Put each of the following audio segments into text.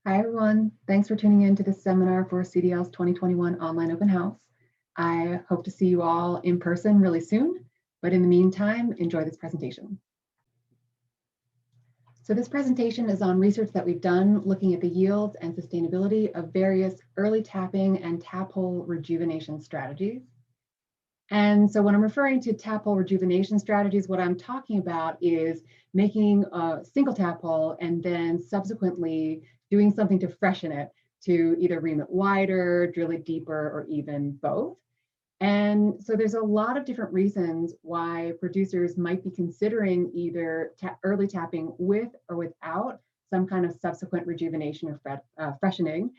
Hi, everyone. Thanks for tuning in to this seminar for CDL's 2021 online open house. I hope to see you all in person really soon, but in the meantime, enjoy this presentation. So this presentation is on research that we've done looking at the yields and sustainability of various early tapping and taphole rejuvenation strategies. And so when I'm referring to taphole rejuvenation strategies, what I'm talking about is making a single taphole and then subsequently doing something to freshen it, to either ream it wider, drill it deeper, or even both. And so there's a lot of different reasons why producers might be considering either early tapping with or without some kind of subsequent rejuvenation or freshening.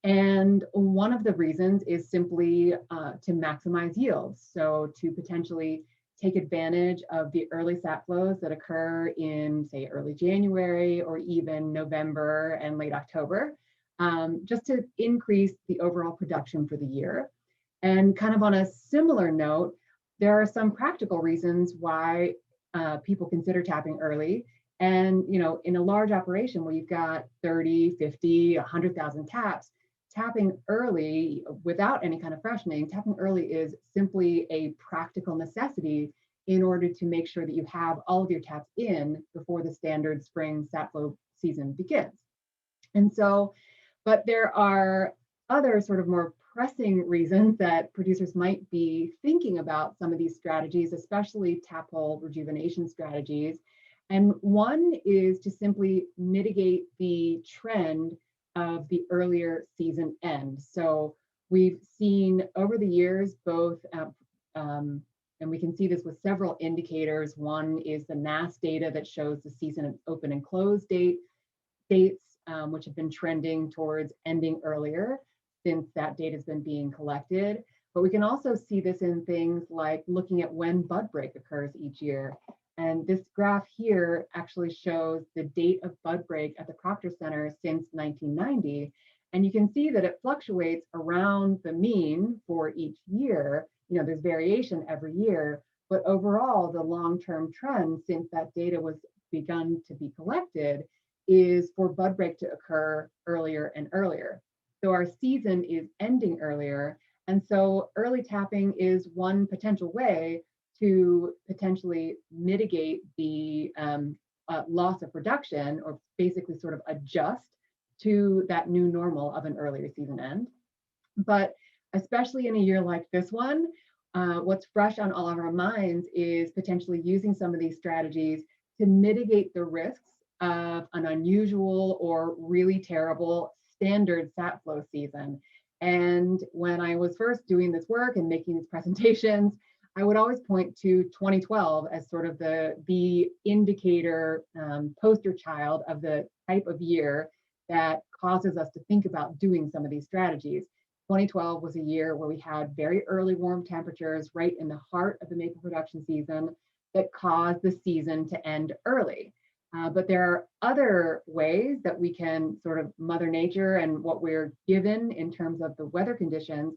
And one of the reasons is simply to maximize yields. So to potentially take advantage of the early sap flows that occur in, say, early January or even November and late October, just to increase the overall production for the year. And kind of on a similar note, there are some practical reasons why people consider tapping early. And, in a large operation where you've got 30, 50, 100,000 taps, tapping early without any kind of freshening, tapping early is simply a practical necessity in order to make sure that you have all of your taps in before the standard spring sap flow season begins. And so, but there are other sort of more pressing reasons that producers might be thinking about some of these strategies, especially taphole rejuvenation strategies. And one is to simply mitigate the trend of the earlier season end. So we've seen over the years both, and we can see this with several indicators. One is the NAS data that shows the season open and close dates, which have been trending towards ending earlier since that data has been being collected. But we can also see this in things like looking at when bud break occurs each year. And this graph here actually shows the date of bud break at the Proctor Center since 1990. And you can see that it fluctuates around the mean for each year. There's variation every year, but overall, the long-term trend since that data was begun to be collected is for bud break to occur earlier and earlier. So our season is ending earlier. And so early tapping is one potential way to potentially mitigate the loss of production, or basically sort of adjust to that new normal of an earlier season end. But especially in a year like this one, what's fresh on all of our minds is potentially using some of these strategies to mitigate the risks of an unusual or really terrible standard sap flow season. And when I was first doing this work and making these presentations, I would always point to 2012 as sort of the indicator poster child of the type of year that causes us to think about doing some of these strategies. 2012 was a year where we had very early warm temperatures right in the heart of the maple production season that caused the season to end early. But there are other ways that we can sort of Mother Nature and what we're given in terms of the weather conditions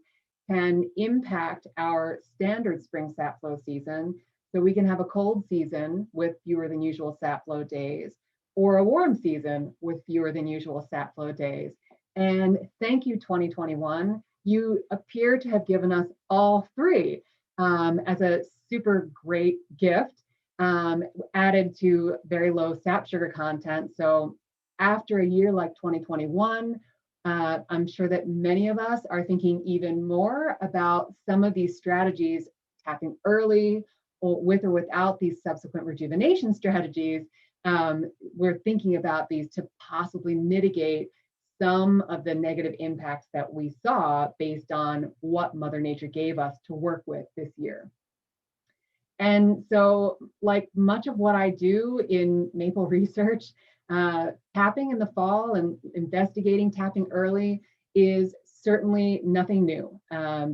can impact our standard spring sap flow season. So we can have a cold season with fewer than usual sap flow days, or a warm season with fewer than usual sap flow days. And thank you, 2021. You appear to have given us all three as a super great gift. Added to very low sap sugar content. So after a year like 2021, I'm sure that many of us are thinking even more about some of these strategies, tapping early, or with or without these subsequent rejuvenation strategies. We're thinking about these to possibly mitigate some of the negative impacts that we saw based on what Mother Nature gave us to work with this year. And so, like much of what I do in maple research, tapping in the fall and investigating tapping early is certainly nothing new.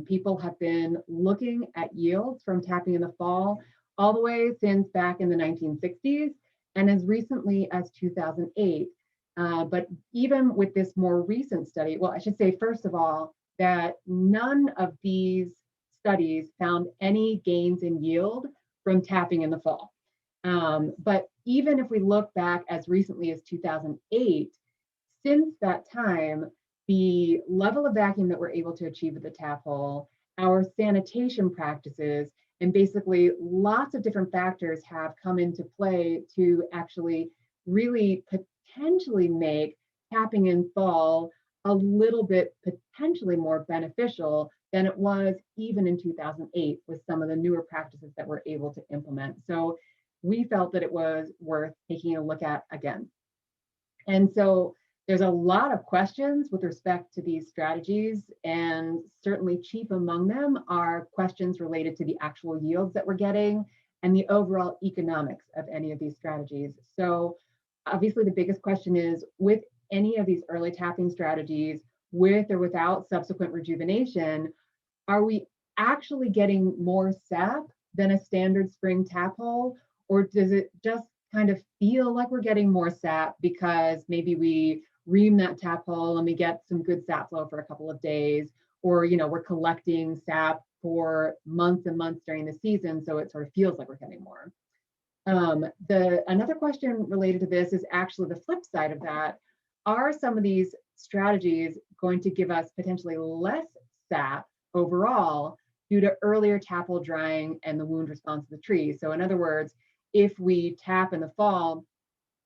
People have been looking at yields from tapping in the fall all the way since back in the 1960s and as recently as 2008. But even with this more recent study, well, I should say, first of all, that none of these studies found any gains in yield from tapping in the fall. But even if we look back as recently as 2008, since that time, the level of vacuum that we're able to achieve with the Taphole, our sanitation practices, and basically lots of different factors have come into play to actually really potentially make tapping in fall a little bit potentially more beneficial than it was even in 2008 with some of the newer practices that we're able to implement. So we felt that it was worth taking a look at again. And so there's a lot of questions with respect to these strategies, and certainly chief among them are questions related to the actual yields that we're getting and the overall economics of any of these strategies. So obviously the biggest question is, with any of these early tapping strategies, with or without subsequent rejuvenation, are we actually getting more sap than a standard spring tap hole? Or does it just kind of feel like we're getting more sap because maybe we ream that tap hole and we get some good sap flow for a couple of days? Or, we're collecting sap for months and months during the season, so it sort of feels like we're getting more. Another question related to this is actually the flip side of that. Are some of these strategies going to give us potentially less sap overall due to earlier taphole drying and the wound response of the tree? So in other words, if we tap in the fall,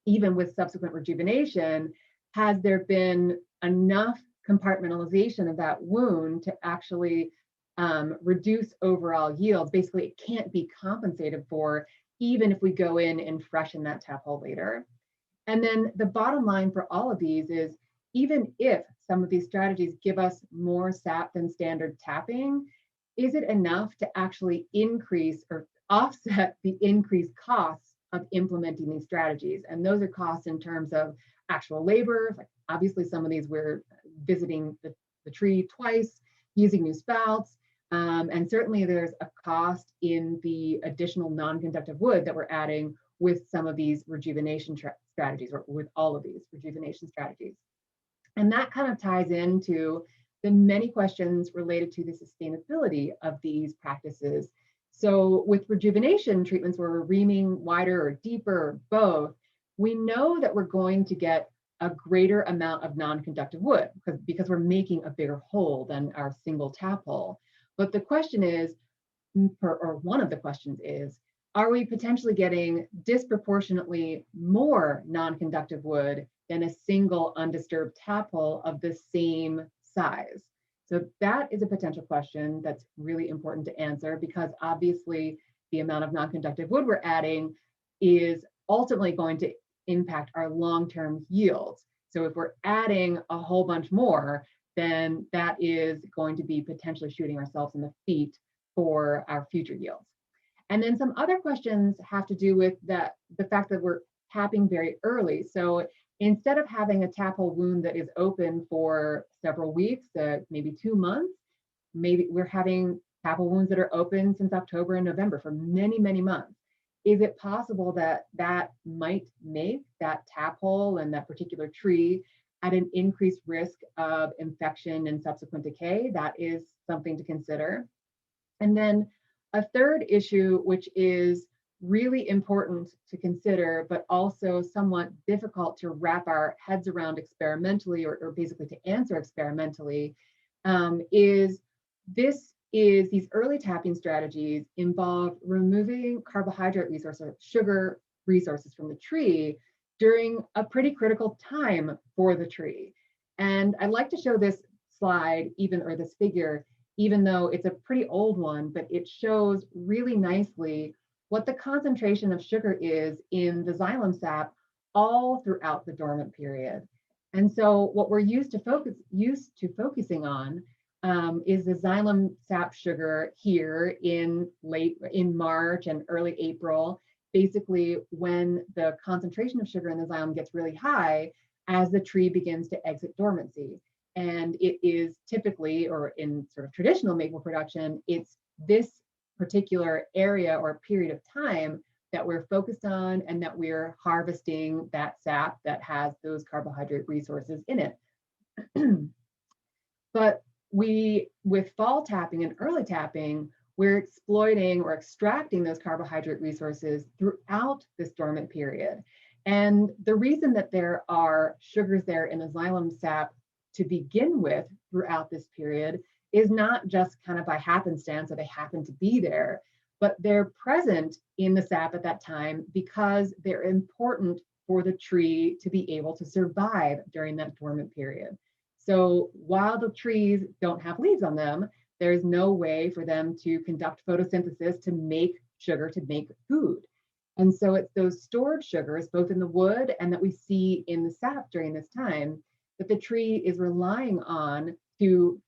even with subsequent rejuvenation, has there been enough compartmentalization of that wound to actually reduce overall yields? Basically, it can't be compensated for even if we go in and freshen that tap hole later. And then the bottom line for all of these is, even if some of these strategies give us more sap than standard tapping, is it enough to actually increase or offset the increased costs of implementing these strategies? And those are costs in terms of actual labor. Like obviously some of these we're visiting the tree twice, using new spouts, and certainly there's a cost in the additional non-conductive wood that we're adding with some of these rejuvenation strategies, or with all of these rejuvenation strategies. And that kind of ties into the many questions related to the sustainability of these practices. So with rejuvenation treatments where we're reaming wider or deeper or both, we know that we're going to get a greater amount of non-conductive wood because we're making a bigger hole than our single tap hole. But the question is, or one of the questions is, are we potentially getting disproportionately more non-conductive wood than a single undisturbed tap hole of the same size? So that is a potential question that's really important to answer, because obviously the amount of non-conductive wood we're adding is ultimately going to impact our long-term yields. So if we're adding a whole bunch more, then that is going to be potentially shooting ourselves in the feet for our future yields. And then some other questions have to do with the fact that we're tapping very early. So instead of having a tap hole wound that is open for several weeks, maybe 2 months, maybe we're having tap hole wounds that are open since October and November for many, many months. Is it possible that that might make that tap hole and that particular tree at an increased risk of infection and subsequent decay? That is something to consider. And then a third issue, which is really important to consider, but also somewhat difficult to wrap our heads around experimentally, or basically to answer experimentally, is these early tapping strategies involve removing carbohydrate resources, sugar resources from the tree during a pretty critical time for the tree. And I'd like to show this slide, or this figure, even though it's a pretty old one, but it shows really nicely what the concentration of sugar is in the xylem sap all throughout the dormant period. And so what we're used to focusing on is the xylem sap sugar here in March and early April, basically when the concentration of sugar in the xylem gets really high as the tree begins to exit dormancy. And it is typically, or in sort of traditional maple production, it's this particular area or period of time that we're focused on and that we're harvesting that sap that has those carbohydrate resources in it. But with fall tapping and early tapping, we're exploiting or extracting those carbohydrate resources throughout this dormant period. And the reason that there are sugars there in the xylem sap to begin with throughout this period is not just kind of by happenstance that they happen to be there, but they're present in the sap at that time because they're important for the tree to be able to survive during that dormant period. So while the trees don't have leaves on them, there's no way for them to conduct photosynthesis to make sugar to make food. And so it's those stored sugars, both in the wood and that we see in the sap during this time, that the tree is relying on to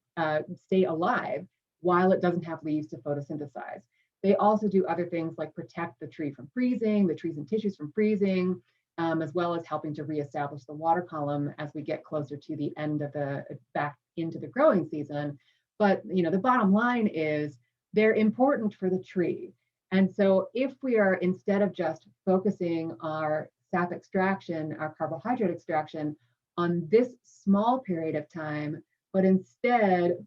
stay alive while it doesn't have leaves to photosynthesize. They also do other things like protect the tree from freezing, the trees and tissues from freezing, as well as helping to reestablish the water column as we get closer to the end of the back into the growing season. But the bottom line is they're important for the tree. And so if we are, instead of just focusing our sap extraction, our carbohydrate extraction on this small period of time, but instead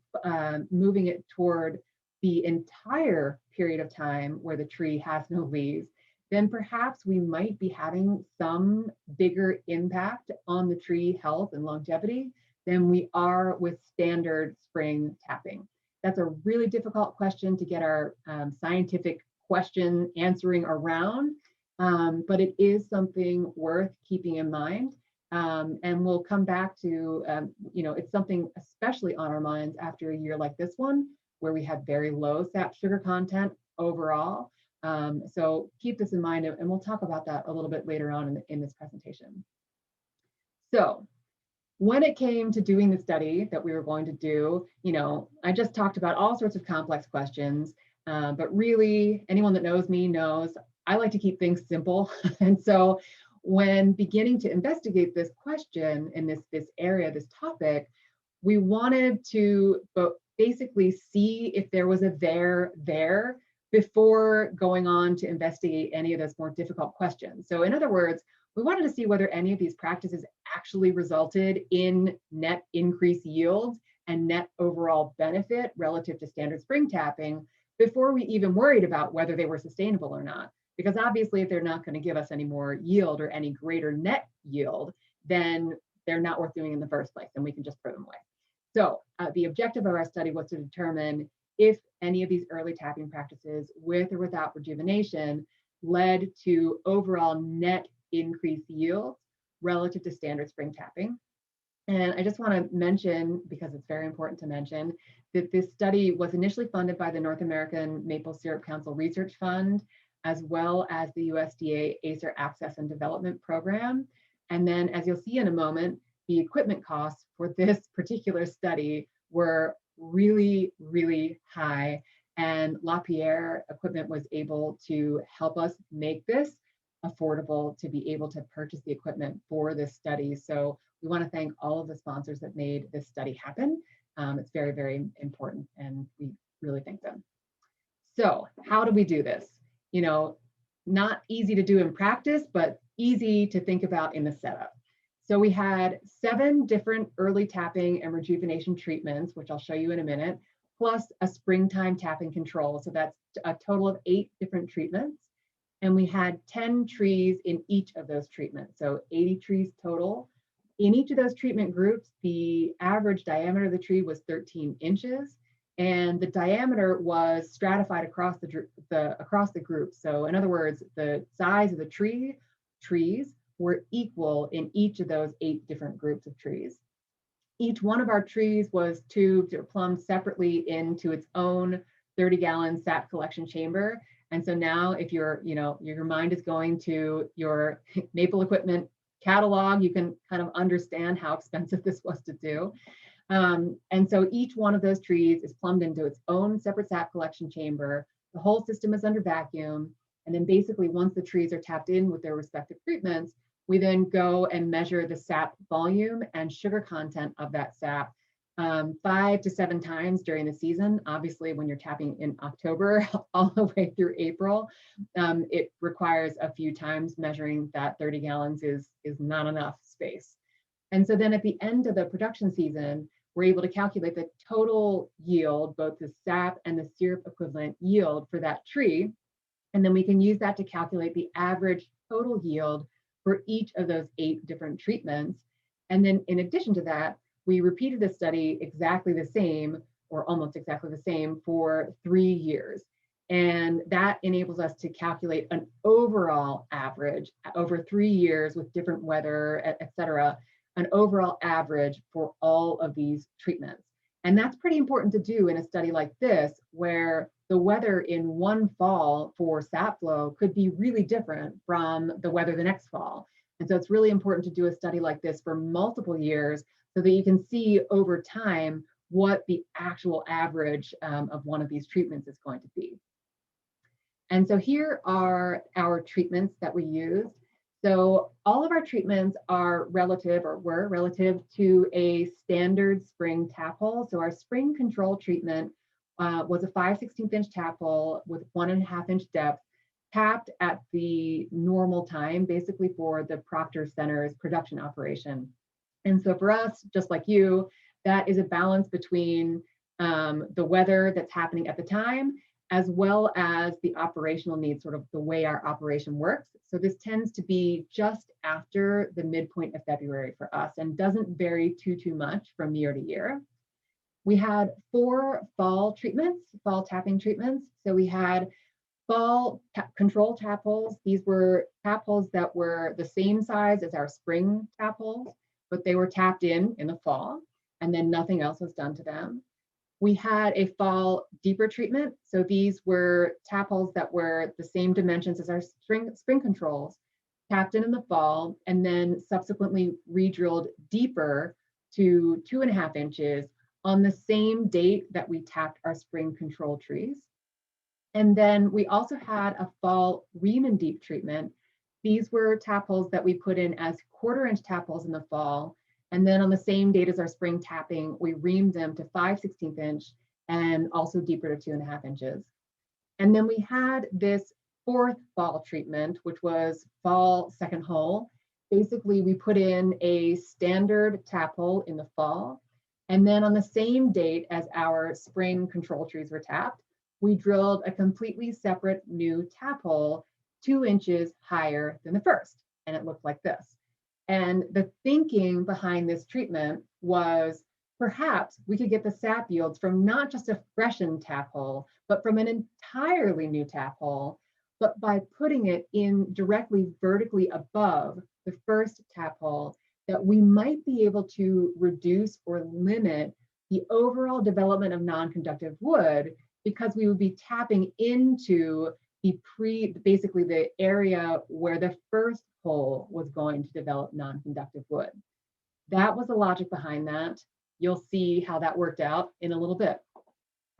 moving it toward the entire period of time where the tree has no leaves, then perhaps we might be having some bigger impact on the tree health and longevity than we are with standard spring tapping. That's a really difficult question to get our scientific question answering around, but it is something worth keeping in mind. And we'll come back to, it's something especially on our minds after a year like this one, where we have very low sap sugar content overall. So keep this in mind, and we'll talk about that a little bit later on in this presentation. So when it came to doing the study that we were going to do, I just talked about all sorts of complex questions, but really anyone that knows me knows I like to keep things simple. And so when beginning to investigate this question in this area, this topic, we wanted to basically see if there was a there before going on to investigate any of those more difficult questions. So in other words, we wanted to see whether any of these practices actually resulted in net increased yields and net overall benefit relative to standard spring tapping before we even worried about whether they were sustainable or not. Because obviously, if they're not going to give us any more yield or any greater net yield, then they're not worth doing in the first place, and we can just throw them away. So the objective of our study was to determine if any of these early tapping practices, with or without rejuvenation, led to overall net increased yields relative to standard spring tapping. And I just want to mention, because it's very important to mention, that this study was initially funded by the North American Maple Syrup Council Research Fund, as well as the USDA ACER Access and Development Program. And then, as you'll see in a moment, the equipment costs for this particular study were really, really high. And LaPierre Equipment was able to help us make this affordable to be able to purchase the equipment for this study. So we want to thank all of the sponsors that made this study happen. It's very, very important, and we really thank them. So how do we do this? Not easy to do in practice, but easy to think about in the setup. So we had 7 different early tapping and rejuvenation treatments, which I'll show you in a minute, plus a springtime tapping control. So that's a total of 8 different treatments. And we had 10 trees in each of those treatments, so 80 trees total. In each of those treatment groups, the average diameter of the tree was 13 inches, and the diameter was stratified across the group. So in other words, the size of the trees were equal in each of those 8 different groups of trees. Each one of our trees was tubed or plumbed separately into its own 30-gallon sap collection chamber. And so now if your mind is going to your maple equipment catalog, you can kind of understand how expensive this was to do. And so each one of those trees is plumbed into its own separate sap collection chamber. The whole system is under vacuum. And then basically once the trees are tapped in with their respective treatments, we then go and measure the sap volume and sugar content of that sap 5 to 7 times during the season. Obviously, when you're tapping in October all the way through April, it requires a few times. Measuring that 30 gallons is not enough space. And so then at the end of the production season, we're able to calculate the total yield, both the sap and the syrup equivalent yield for that tree. And then we can use that to calculate the average total yield for each of those 8 different treatments. And then in addition to that, we repeated the study exactly the same, or almost exactly the same, for 3 years. And that enables us to calculate an overall average over 3 years with different weather, et cetera, an overall average for all of these treatments. And that's pretty important to do in a study like this, where the weather in one fall for sap flow could be really different from the weather the next fall. And so it's really important to do a study like this for multiple years so that you can see over time what the actual average of one of these treatments is going to be. And so here are our treatments that we used. So all of our treatments are relative, or were relative, to a standard spring taphole. So our spring control treatment was a 5/16 inch taphole with 1.5 inch depth, tapped at the normal time, basically for the Proctor Center's production operation. And so for us, just like you, that is a balance between the weather that's happening at the time, as well as the operational needs, sort of the way our operation works. So this tends to be just after the midpoint of February for us and doesn't vary too much from year to year. We had 4 fall treatments, fall tapping treatments. So we had fall control tapholes. These were tapholes that were the same size as our spring tapholes, but they were tapped in the fall, and then nothing else was done to them. We had a fall deeper treatment. So these were tapholes that were the same dimensions as our spring controls, tapped in the fall, and then subsequently re-drilled deeper to 2.5 inches on the same date that we tapped our spring control trees. And then we also had a fall Riemann deep treatment. These were tapholes that we put in as 1/4 inch tapholes in the fall. And then on the same date as our spring tapping, we reamed them to 5/16 inch and also deeper to 2.5 inches. And then we had this 4th fall treatment, which was fall second hole. Basically, we put in a standard taphole in the fall. And then on the same date as our spring control trees were tapped, we drilled a completely separate new taphole 2 inches higher than the first. And it looked like this. And the thinking behind this treatment was perhaps we could get the sap yields from not just a freshened taphole, but from an entirely new taphole, but by putting it in directly vertically above the first taphole, that we might be able to reduce or limit the overall development of non-conductive wood, because we would be tapping into basically the area where the first hole was going to develop non-conductive wood. That was the logic behind that. You'll see how that worked out in a little bit.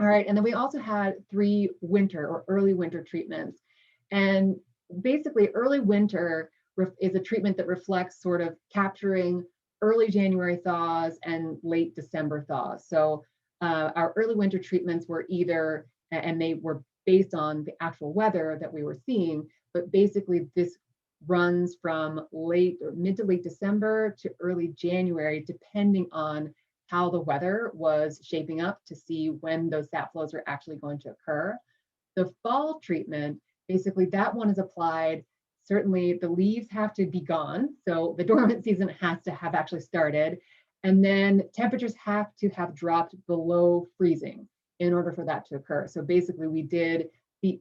All right, and then we also had 3 winter or early winter treatments. And basically early winter is a treatment that reflects sort of capturing early January thaws and late December thaws. So our early winter treatments were either, and they were based on the actual weather that we were seeing, but basically this runs from late or mid to late December to early January, depending on how the weather was shaping up to see when those sap flows are actually going to occur. The fall treatment, basically that one is applied. Certainly the leaves have to be gone, so the dormant season has to have actually started, and then temperatures have to have dropped below freezing in order for that to occur. So basically we did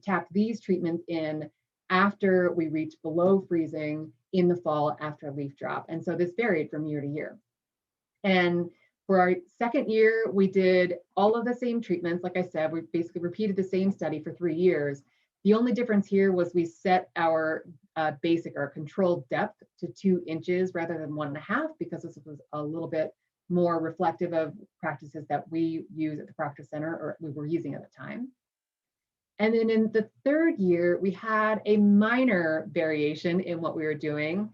tap these treatments in after we reached below freezing in the fall after leaf drop. And so this varied from year to year. And for our second year, we did all of the same treatments. Like I said, we basically repeated the same study for 3 years. The only difference here was we set our basic or controlled depth to 2 inches rather than 1.5, because this was a little bit more reflective of practices that we use at the Proctor Center, or we were using at the time. And then in the 3rd year, we had a minor variation in what we were doing.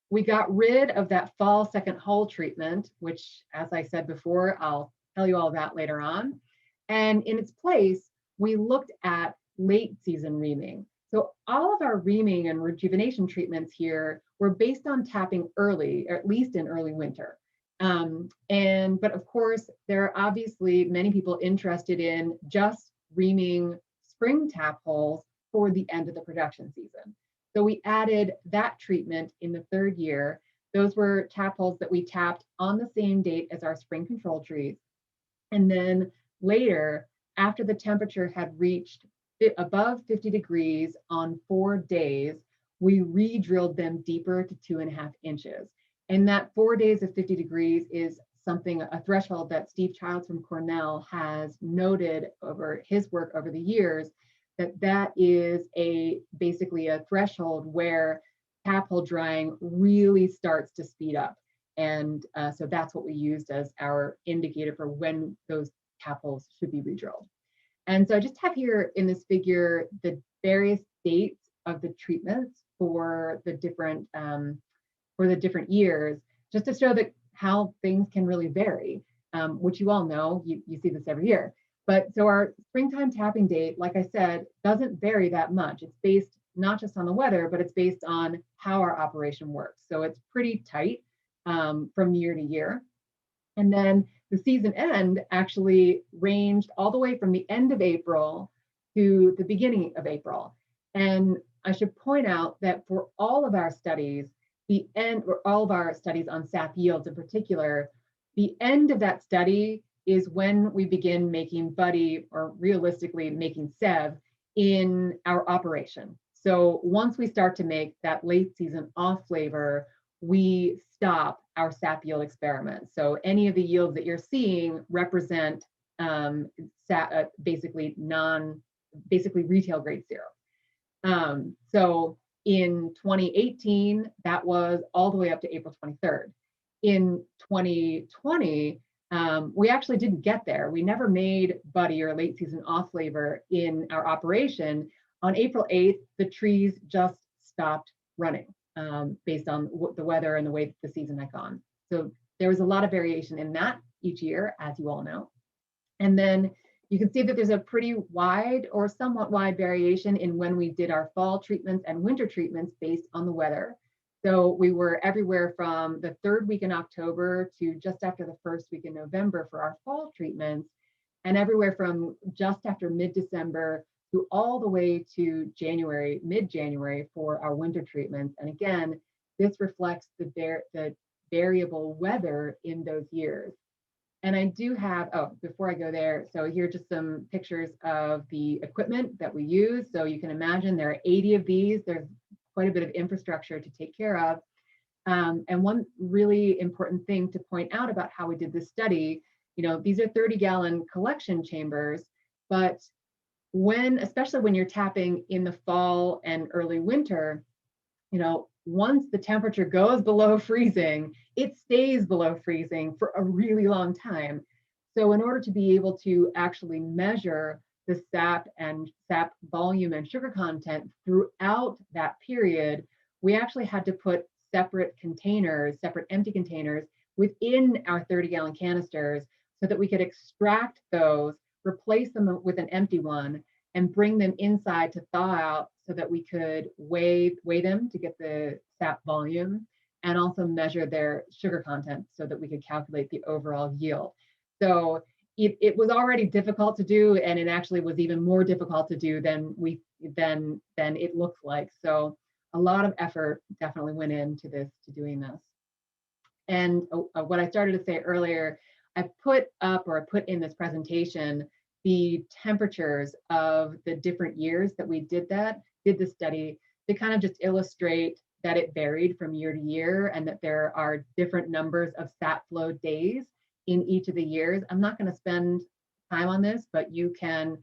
We got rid of that fall second hole treatment, which, as I said before, I'll tell you all about later on. And in its place, we looked at late season reaming. So all of our reaming and rejuvenation treatments here were based on tapping early, or at least in early winter. But of course, there are obviously many people interested in just reaming spring tap holes for the end of the production season. So we added that treatment in the third year. Those were tapholes that we tapped on the same date as our spring control trees. And then later, after the temperature had reached above 50 degrees on 4 days, we re-drilled them deeper to 2.5 inches. And that 4 days of 50 degrees is something, a threshold that Steve Childs from Cornell has noted over his work over the years, that is basically a threshold where taphole drying really starts to speed up. And so that's what we used as our indicator for when those tapholes should be redrilled. And so I just have here in this figure the various dates of the treatments for the different years, just to show that how things can really vary, which you all know, you see this every year. But so our springtime tapping date, like I said, doesn't vary that much. It's based not just on the weather, but it's based on how our operation works. So it's pretty tight from year to year. And then the season end actually ranged all the way from the end of April to the beginning of April. And I should point out that for all of our studies, all of our studies on sap yields in particular, the end of that study is when we begin making buddy, or realistically making sev, in our operation. So once we start to make that late season off flavor, we stop our sap yield experiment. So any of the yields that you're seeing represent basically retail grade zero. So in 2018, that was all the way up to April 23rd. In 2020, we actually didn't get there. We never made buddy or late season off flavor in our operation. On April 8th, the trees just stopped running based on the weather and the way that the season had gone. So there was a lot of variation in that each year, as you all know. And then you can see that there's a pretty wide or somewhat wide variation in when we did our fall treatments and winter treatments based on the weather. So we were everywhere from the third week in October to just after the first week in November for our fall treatments, and everywhere from just after mid-December to all the way to January, mid-January for our winter treatments. And again, this reflects the variable weather in those years. And I do have, before I go there, so here are just some pictures of the equipment that we use. So you can imagine there are 80 of these. There's quite a bit of infrastructure to take care of. And one really important thing to point out about how we did this study, these are 30-gallon collection chambers, but especially when you're tapping in the fall and early winter, once the temperature goes below freezing, it stays below freezing for a really long time. So in order to be able to actually measure the sap volume and sugar content throughout that period, we actually had to put separate empty containers within our 30-gallon canisters so that we could extract those, replace them with an empty one, and bring them inside to thaw out so that we could weigh them to get the sap volume, and also measure their sugar content so that we could calculate the overall yield. So it was already difficult to do, and it actually was even more difficult to do than it looks like. So a lot of effort definitely went into doing this. And what I started to say earlier, I put in this presentation the temperatures of the different years that we did the study, to kind of just illustrate that it varied from year to year and that there are different numbers of sap flow days in each of the years. I'm not going to spend time on this, but you can,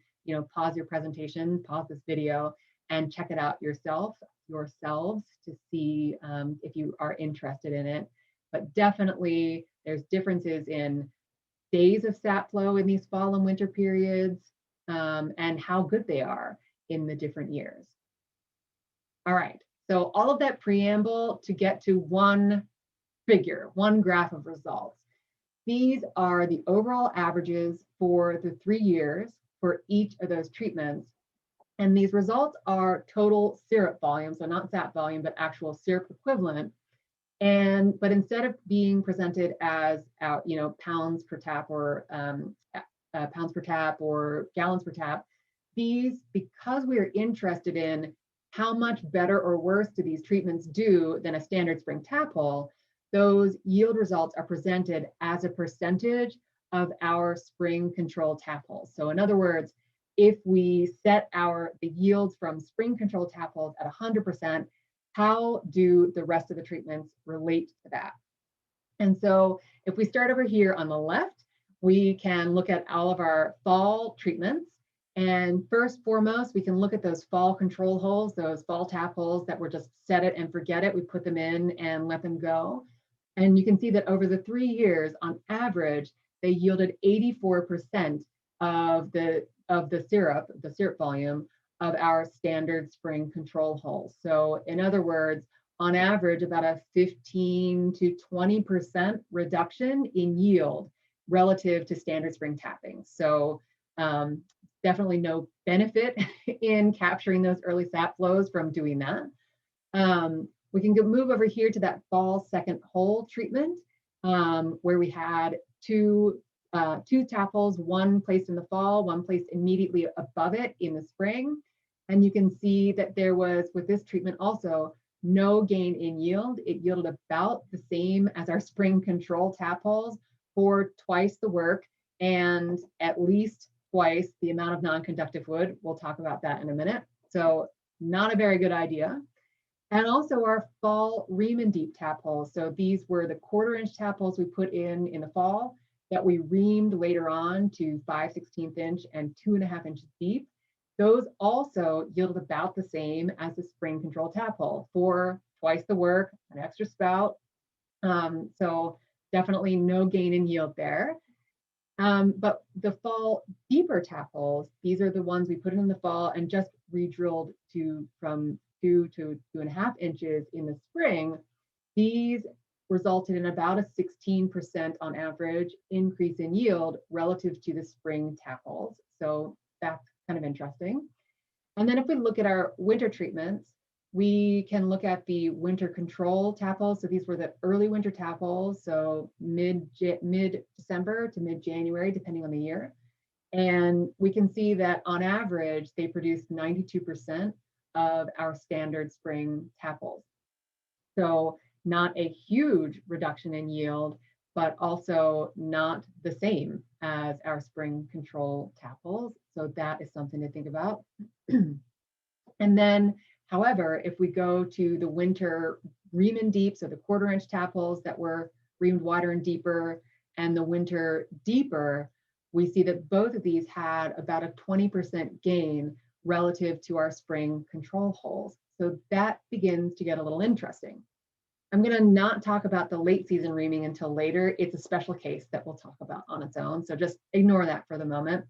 pause your presentation, pause this video, and check it out yourselves to see if you are interested in it. But definitely there's differences in days of sap flow in these fall and winter periods, and how good they are in the different years. All right, so all of that preamble to get to one figure, one graph of results. These are the overall averages for the 3 years for each of those treatments. And these results are total syrup volume, so not sap volume, but actual syrup equivalent. But instead of being presented as pounds per tap or gallons per tap, these, because we are interested in how much better or worse do these treatments do than a standard spring taphole, those yield results are presented as a percentage of our spring control tapholes. So in other words, if we set the yields from spring control tapholes at 100%, how do the rest of the treatments relate to that? And so if we start over here on the left, we can look at all of our fall treatments. And first foremost, we can look at those fall control holes, those fall tapholes that were just set it and forget it. We put them in and let them go. And you can see that over the 3 years, on average, they yielded 84% of the syrup volume of our standard spring control holes. So in other words, on average, about a 15 to 20% reduction in yield relative to standard spring tapping. So definitely no benefit in capturing those early sap flows from doing that. We can move over here to that fall second hole treatment, where we had two tapholes, one placed in the fall, one placed immediately above it in the spring. And you can see that there was, with this treatment also, no gain in yield. It yielded about the same as our spring control tapholes for twice the work and at least twice the amount of non-conductive wood. We'll talk about that in a minute. So not a very good idea. And also our fall Riemann deep tapholes. So these were the 1/4-inch tapholes we put in the fall that we reamed later on to 5/16 inch and 2.5 inches deep. Those also yielded about the same as the spring control taphole for twice the work, an extra spout. So definitely no gain in yield there. But the fall deeper tapholes, these are the ones we put in the fall and just re-drilled from 2 to 2.5 inches in the spring. These resulted in about a 16% on average increase in yield relative to the spring tapholes. So that's kind of interesting. And then if we look at our winter treatments, we can look at the winter control tapholes. So these were the early winter tapholes, so mid-December to mid-January, depending on the year. And we can see that on average, they produced 92% of our standard spring tapholes. So not a huge reduction in yield, but also not the same as our spring control tapholes. So that is something to think about. And then, however, if we go to the winter Riemann deep, so the 1/4-inch tapholes that were reamed wider and deeper, and the winter deeper, we see that both of these had about a 20% gain relative to our spring control holes. So that begins to get a little interesting. I'm going to not talk about the late season reaming until later. It's a special case that we'll talk about on its own. So just ignore that for the moment.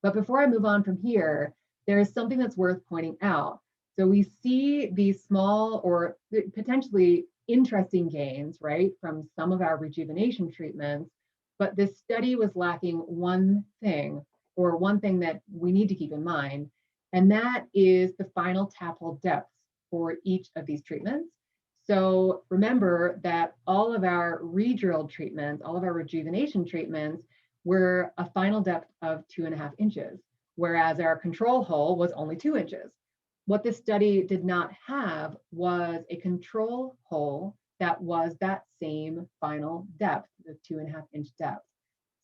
But before I move on from here, there is something that's worth pointing out. So we see these small or potentially interesting gains, right, from some of our rejuvenation treatments, but this study was lacking one thing, or one thing that we need to keep in mind, and that is the final taphole depths for each of these treatments. So remember that all of our re-drilled treatments, all of our rejuvenation treatments were a final depth of 2.5 inches, whereas our control hole was only 2 inches. What this study did not have was a control hole that was that same final depth, the 2.5 inch depth.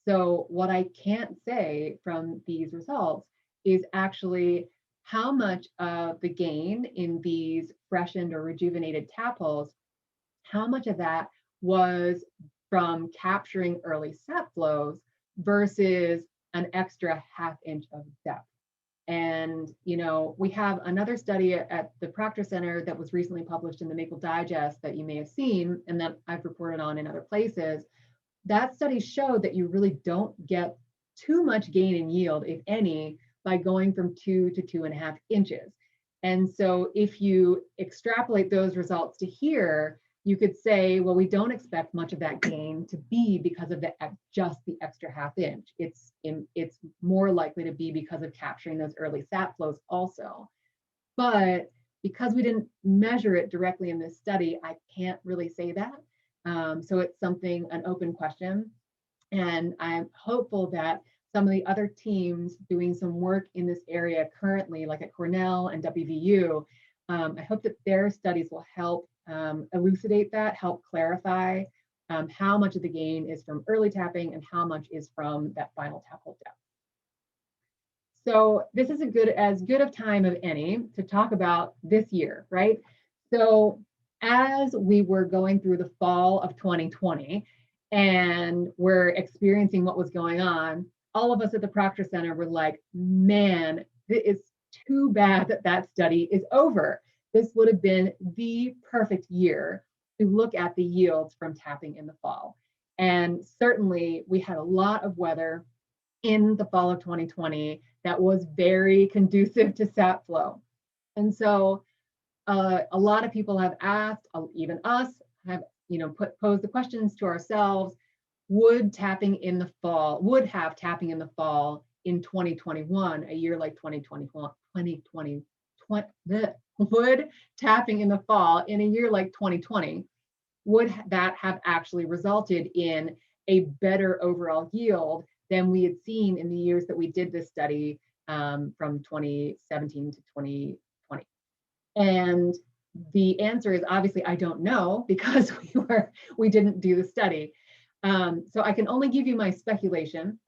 So what I can't say from these results is actually how much of the gain in these freshened or rejuvenated tapholes, how much of that was from capturing early sap flows versus an extra 1/2 inch of depth. And, you know, we have another study at the Proctor Center that was recently published in the Maple Digest that you may have seen and that I've reported on in other places. That study showed that you really don't get too much gain in yield, if any, by going from 2 to 2.5 inches. And so if you extrapolate those results to here, you could say, well, we don't expect much of that gain to be because of just the extra 1/2 inch. It's more likely to be because of capturing those early sap flows also. But because we didn't measure it directly in this study, I can't really say that. So it's an open question. And I'm hopeful that some of the other teams doing some work in this area currently, like at Cornell and WVU, I hope that their studies will help elucidate that, help clarify how much of the gain is from early tapping and how much is from that final taphole depth. So this is as good of time of any to talk about this year, right? So as we were going through the fall of 2020 and we're experiencing what was going on, all of us at the Proctor Center were like, man, it's too bad that that study is over. This would have been the perfect year to look at the yields from tapping in the fall. And certainly we had a lot of weather in the fall of 2020 that was very conducive to sap flow. And so a lot of people have asked, even us, have posed the questions to ourselves, would have tapping in the fall in 2021, a year like 2020, would tapping in the fall in a year like 2020, would that have actually resulted in a better overall yield than we had seen in the years that we did this study from 2017 to 2020? And the answer is obviously I don't know, because we didn't do the study. So I can only give you my speculation,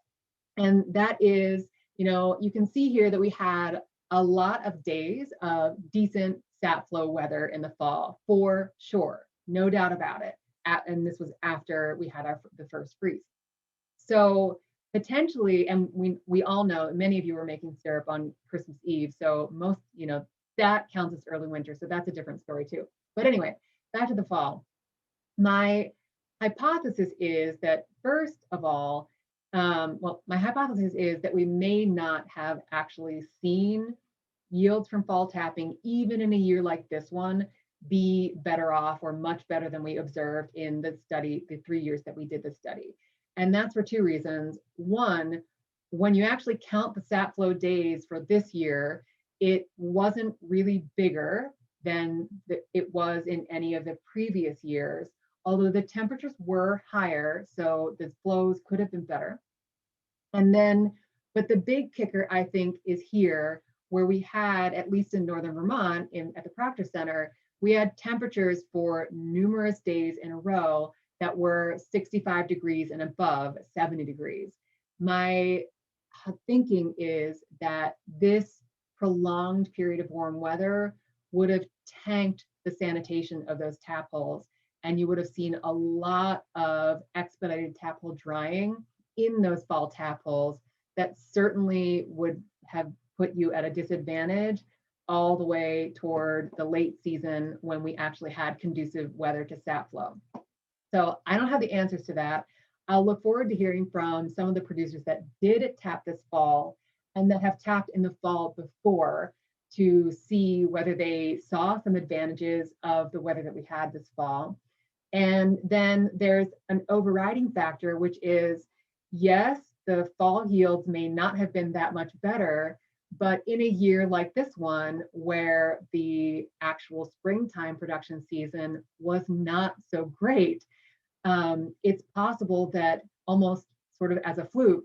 and that is, you can see here that we had a lot of days of decent sap flow weather in the fall, for sure, no doubt about it. And this was after we had the first freeze. So potentially, and we all know, many of you were making syrup on Christmas Eve, so most, that counts as early winter, so that's a different story too. But anyway, back to the fall. My hypothesis is that, first of all, my hypothesis is that we may not have actually seen yields from fall tapping, even in a year like this one, be better off or much better than we observed in the study, the 3 years that we did the study. And that's for two reasons. One, when you actually count the sap flow days for this year, it wasn't really bigger than it was in any of the previous years, although the temperatures were higher, so the flows could have been better. And then, but the big kicker, I think, is here, where we had, at least in northern Vermont, at the Proctor Center, we had temperatures for numerous days in a row that were 65 degrees and above 70 degrees. My thinking is that this prolonged period of warm weather would have tanked the sanitation of those tap holes, and you would have seen a lot of expedited tap hole drying in those fall tap holes that certainly would have put you at a disadvantage all the way toward the late season, when we actually had conducive weather to sap flow. So I don't have the answers to that. I'll look forward to hearing from some of the producers that did tap this fall and that have tapped in the fall before, to see whether they saw some advantages of the weather that we had this fall. And then there's an overriding factor, which is, yes, the fall yields may not have been that much better, but in a year like this one, where the actual springtime production season was not so great, it's possible that, almost sort of as a fluke,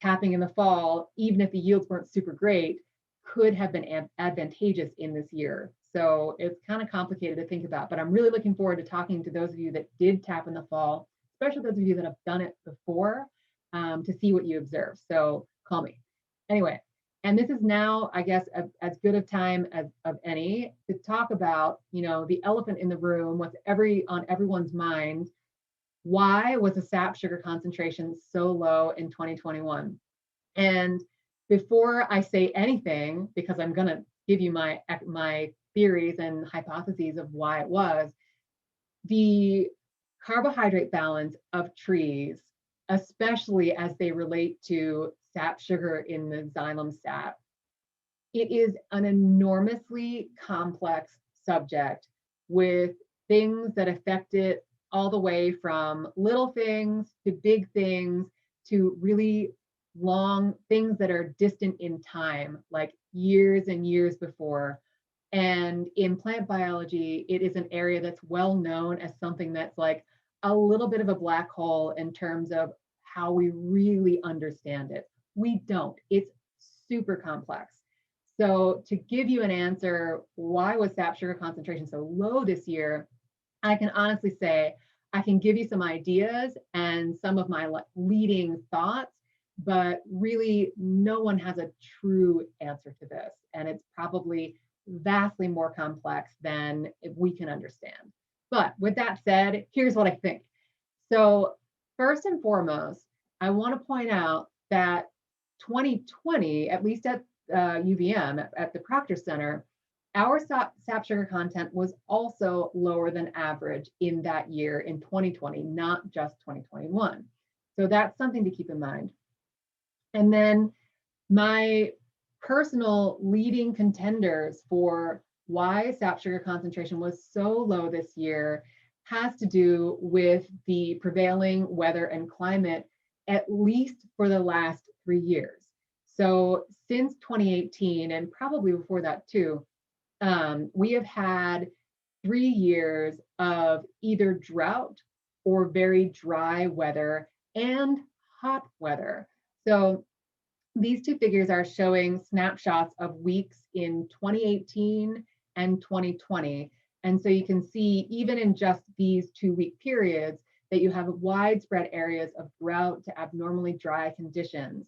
tapping in the fall, even if the yields weren't super great, could have been advantageous in this year. So it's kind of complicated to think about, but I'm really looking forward to talking to those of you that did tap in the fall, especially those of you that have done it before, to see what you observe. So call me. Anyway, and this is now, I guess, as good of time as of any to talk about, the elephant in the room, what's on everyone's mind. Why was the sap sugar concentration so low in 2021? And before I say anything, because I'm going to give you my theories and hypotheses of why it was, the carbohydrate balance of trees, especially as they relate to sap sugar in the xylem sap, it is an enormously complex subject, with things that affect it all the way from little things to big things to really long things that are distant in time, like years and years before. And in plant biology, it is an area that's well known as something that's like a little bit of a black hole in terms of how we really understand it. We don't. It's super complex. So to give you an answer, why was sap sugar concentration so low this year? I can honestly say I can give you some ideas and some of my leading thoughts, but really no one has a true answer to this. And it's probably vastly more complex than we can understand. But with that said, here's what I think. So first and foremost, I want to point out that 2020, at least at UVM, at the Proctor Center, our sap sugar content was also lower than average in that year in 2020, not just 2021. So that's something to keep in mind. And then my personal leading contenders for why sap sugar concentration was so low this year has to do with the prevailing weather and climate, at least for the last 3 years. So since 2018, and probably before that too, we have had 3 years of either drought or very dry weather and hot weather. So these two figures are showing snapshots of weeks in 2018 and 2020. And so you can see, even in just these 2-week periods, that you have widespread areas of drought to abnormally dry conditions.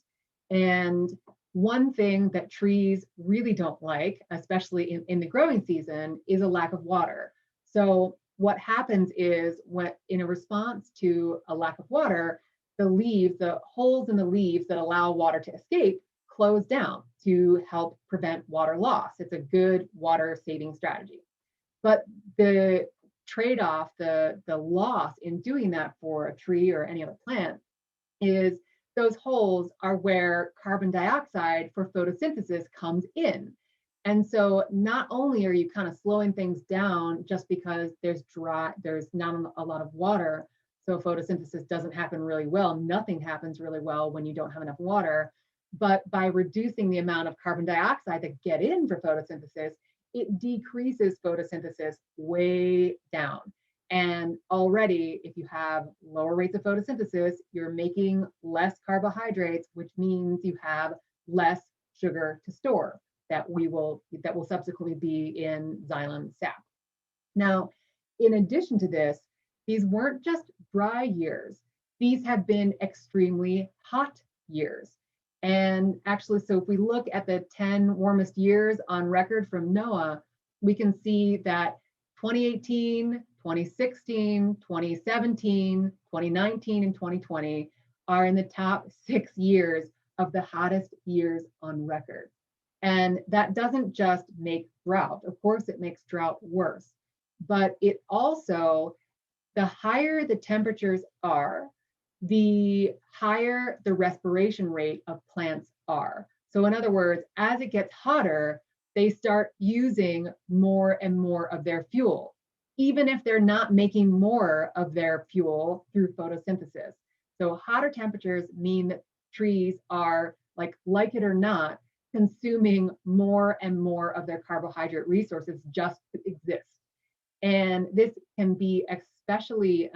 And one thing that trees really don't like, especially in the growing season, is a lack of water. So what happens is, when in a response to a lack of water, the leaves, the holes in the leaves that allow water to escape, close down to help prevent water loss. It's a good water saving strategy. But the trade-off, the loss in doing that for a tree or any other plant, is those holes are where carbon dioxide for photosynthesis comes in. And so not only are you kind of slowing things down just because there's not a lot of water, so photosynthesis doesn't happen really well, nothing happens really well when you don't have enough water, but by reducing the amount of carbon dioxide that get in for photosynthesis, it decreases photosynthesis way down. And already, if you have lower rates of photosynthesis, you're making less carbohydrates, which means you have less sugar to store that will subsequently be in xylem sap. Now, in addition to this, these weren't just dry years. These have been extremely hot years. And actually, so if we look at the 10 warmest years on record from NOAA, we can see that 2018, 2016, 2017, 2019, and 2020 are in the top 6 years of the hottest years on record. And that doesn't just make drought. Of course, it makes drought worse, but it also, the higher the temperatures are, the higher the respiration rate of plants are. So in other words, as it gets hotter, they start using more and more of their fuel, even if they're not making more of their fuel through photosynthesis. So hotter temperatures mean that trees are, like it or not, consuming more and more of their carbohydrate resources just to exist. And this can be especially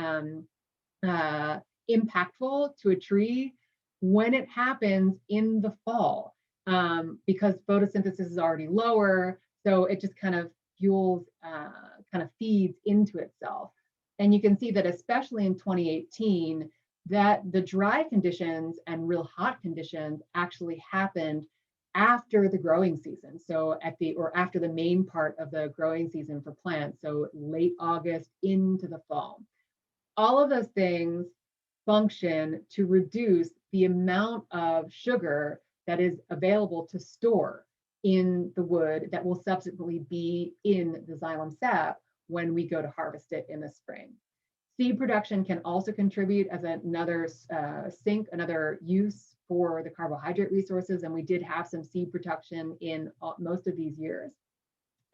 impactful to a tree when it happens in the fall, because photosynthesis is already lower, so it just kind of fuels, kind of feeds into itself. And you can see that especially in 2018, that the dry conditions and real hot conditions actually happened after the growing season. So after the main part of the growing season for plants, so late August into the fall. All of those things function to reduce the amount of sugar that is available to store in the wood that will subsequently be in the xylem sap when we go to harvest it in the spring. Seed production can also contribute as another sink, another use for the carbohydrate resources, and we did have some seed production in most of these years.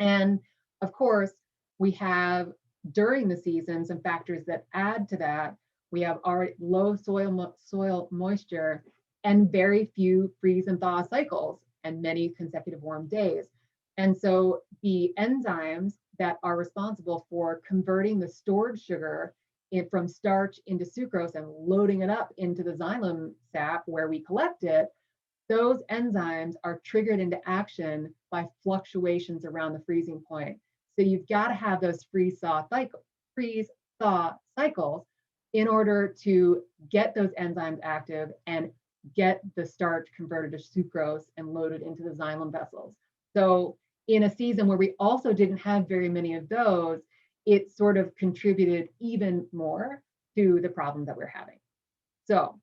And of course, we have during the season some factors that add to that. We have already low soil moisture and very few freeze and thaw cycles and many consecutive warm days. And so the enzymes that are responsible for converting the stored sugar from starch into sucrose and loading it up into the xylem sap where we collect it those enzymes are triggered into action by fluctuations around the freezing point. So you've got to have those freeze thaw cycles in order to get those enzymes active and get the starch converted to sucrose and loaded into the xylem vessels. So in a season where we also didn't have very many of those, it sort of contributed even more to the problem that we're having. So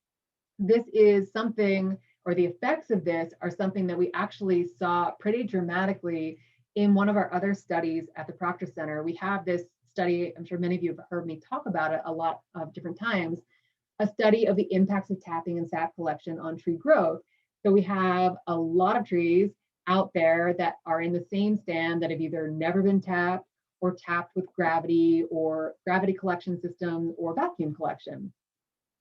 this is something, or the effects of this are something that we actually saw pretty dramatically in one of our other studies at the Proctor Center. We have this study, I'm sure many of you have heard me talk about it a lot of different times, a study of the impacts of tapping and sap collection on tree growth. So we have a lot of trees out there that are in the same stand that have either never been tapped or tapped with gravity or gravity collection system or vacuum collection.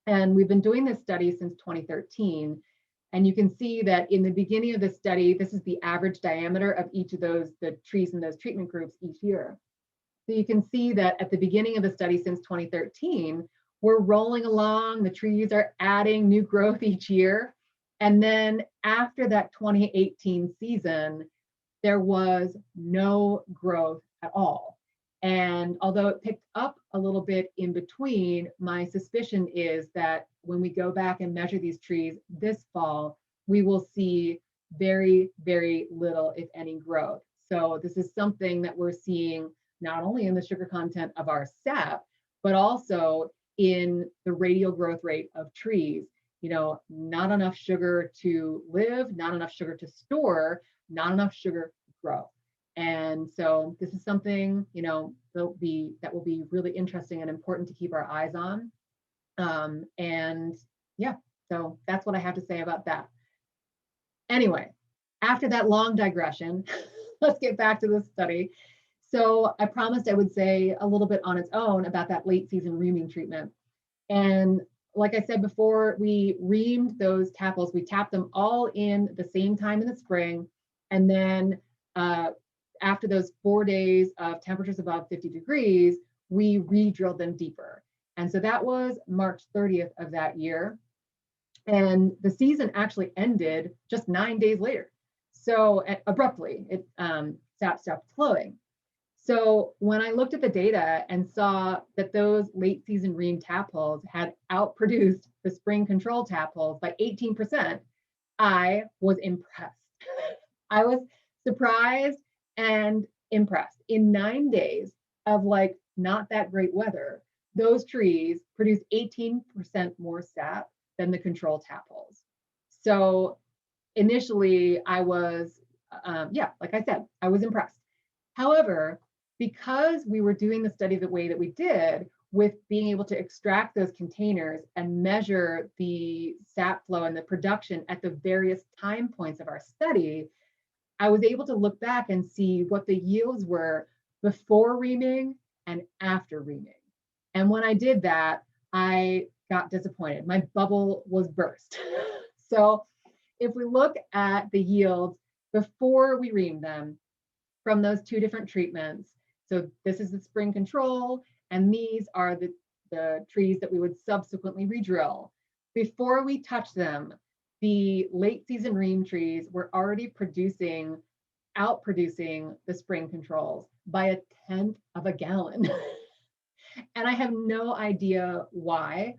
And we've been doing this study since 2013. And you can see that in the beginning of the study, this is the average diameter of each of those, the trees in those treatment groups each year. So you can see that at the beginning of the study since 2013, we're rolling along, the trees are adding new growth each year. And then after that 2018 season, there was no growth at all. And although it picked up a little bit in between, my suspicion is that when we go back and measure these trees this fall, we will see very, very little, if any, growth. So this is something that we're seeing not only in the sugar content of our sap, but also in the radial growth rate of trees. You know, not enough sugar to live, not enough sugar to store, not enough sugar to grow. And so this is something, you know, that will be really interesting and important to keep our eyes on. And yeah, so that's what I have to say about that. Anyway, after that long digression, let's get back to this study. So I promised I would say a little bit on its own about that late season reaming treatment. And like I said before, we reamed those tapples. We tapped them all in the same time in the spring. And then after those 4 days of temperatures above 50 degrees, we re-drilled them deeper. And so that was March 30th of that year. And the season actually ended just 9 days later. So abruptly, sap stopped flowing. So when I looked at the data and saw that those late season ream tadpoles had outproduced the spring control tadpoles by 18%, I was impressed. I was surprised and impressed. In 9 days of like not that great weather, those trees produced 18% more sap than the control tadpoles. So initially I was, like I said, I was impressed. However, because we were doing the study the way that we did, with being able to extract those containers and measure the sap flow and the production at the various time points of our study, I was able to look back and see what the yields were before reaming and after reaming. And when I did that, I got disappointed. My bubble was burst. So if we look at the yields before we reamed them from those two different treatments, so this is the spring control, and these are the trees that we would subsequently redrill. Before we touch them, the late season ream trees were already outproducing the spring controls by 1/10 of a gallon. And I have no idea why.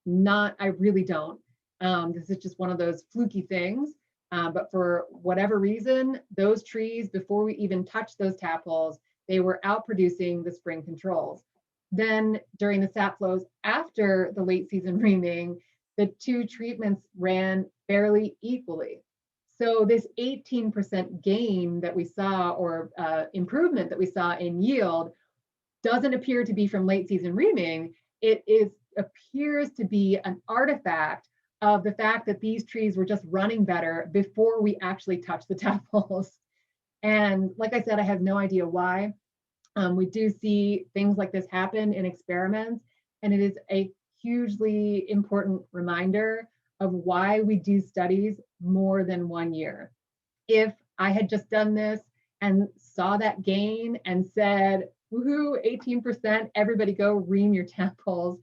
I really don't. This is just one of those fluky things. But for whatever reason, those trees, before we even touched those tadpoles, they were outproducing the spring controls. Then during the sap flows after the late season reaming, the two treatments ran fairly equally. So this 18% gain that we saw, or improvement that we saw in yield, doesn't appear to be from late season reaming. It appears to be an artifact of the fact that these trees were just running better before we actually touched the tadpoles. And like I said, I have no idea why. We do see things like this happen in experiments, and it is a hugely important reminder of why we do studies more than 1 year. If I had just done this and saw that gain and said, woohoo, 18%, everybody go ream your tadpoles,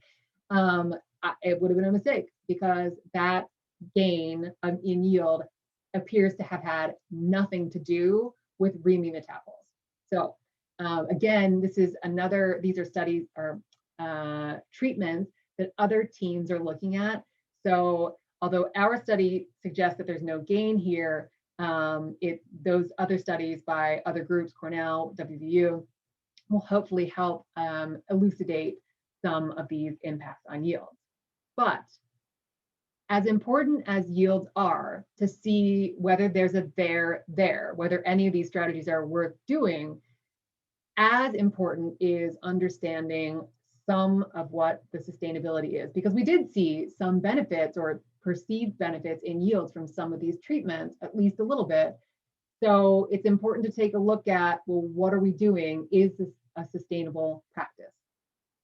it would have been a mistake, because that gain in yield appears to have had nothing to do with Riemann metabols. So again, these are studies or treatments that other teams are looking at. So although our study suggests that there's no gain here, those other studies by other groups, Cornell, WVU, will hopefully help elucidate some of these impacts on yields. But as important as yields are to see whether there's a there, whether any of these strategies are worth doing, as important is understanding some of what the sustainability is, because we did see some benefits or perceived benefits in yields from some of these treatments, at least a little bit. So it's important to take a look at, well, what are we doing? Is this a sustainable practice?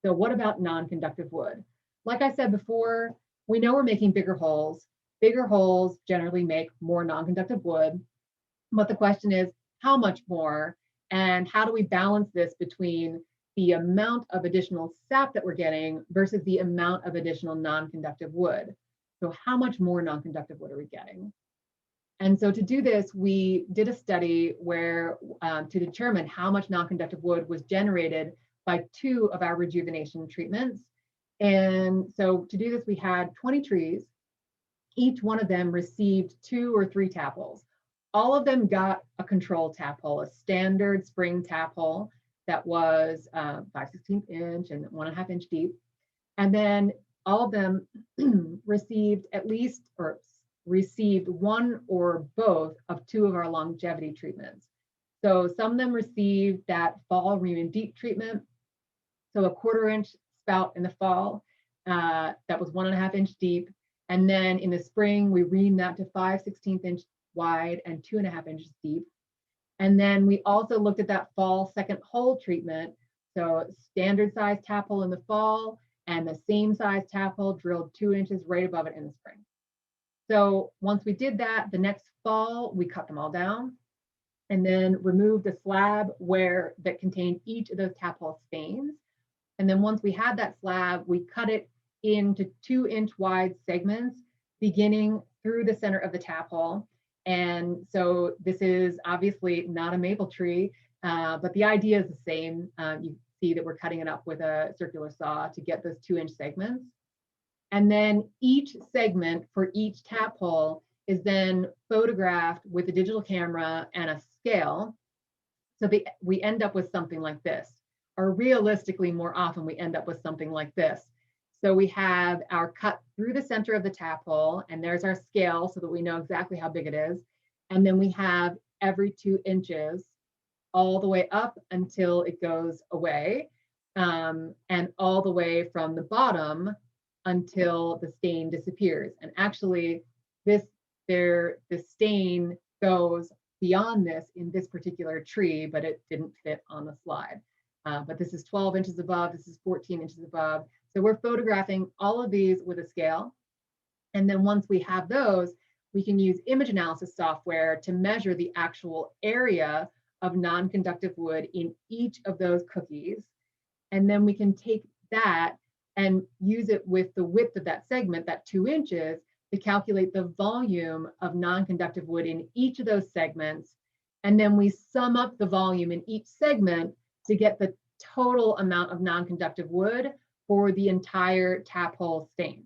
So what about non-conductive wood? Like I said before, we know we're making bigger holes. Bigger holes generally make more non-conductive wood, but the question is, how much more? And how do we balance this between the amount of additional sap that we're getting versus the amount of additional non-conductive wood? So how much more non-conductive wood are we getting? And so to do this, we did a study where to determine how much non-conductive wood was generated by 2 of our rejuvenation treatments. And so to do this, we had 20 trees. Each one of them received 2 or 3 tapples. All of them got a control taphole, a standard spring taphole that was 5/16 inch and 1.5 inch deep. And then all of them received received 1 or both of 2 of our longevity treatments. So some of them received that fall Riemann deep treatment. So a 1/4 inch spout in the fall that was 1.5 inch deep. And then in the spring, we reamed that to 5/16 inch wide and 2.5 inches deep. And then we also looked at that fall second hole treatment. So standard size taphole in the fall and the same size taphole drilled 2 inches right above it in the spring. So once we did that, the next fall, we cut them all down and then removed a slab that contained each of those taphole stains. And then once we had that slab, we cut it into 2 inch wide segments, beginning through the center of the taphole. And so this is obviously not a maple tree, but the idea is the same. You see that we're cutting it up with a circular saw to get those 2 inch segments. And then each segment for each taphole is then photographed with a digital camera and a scale. So we end up with something like this, or realistically, more often we end up with something like this. So we have our cut through the center of the taphole, and there's our scale so that we know exactly how big it is. And then we have every 2 inches all the way up until it goes away, and all the way from the bottom until the stain disappears. And actually, the stain goes beyond this in this particular tree, but it didn't fit on the slide. But this is 12 inches above, this is 14 inches above. So we're photographing all of these with a scale. And then once we have those, we can use image analysis software to measure the actual area of non-conductive wood in each of those cookies. And then we can take that and use it with the width of that segment, that 2 inches, to calculate the volume of non-conductive wood in each of those segments. And then we sum up the volume in each segment to get the total amount of non-conductive wood for the entire taphole stain.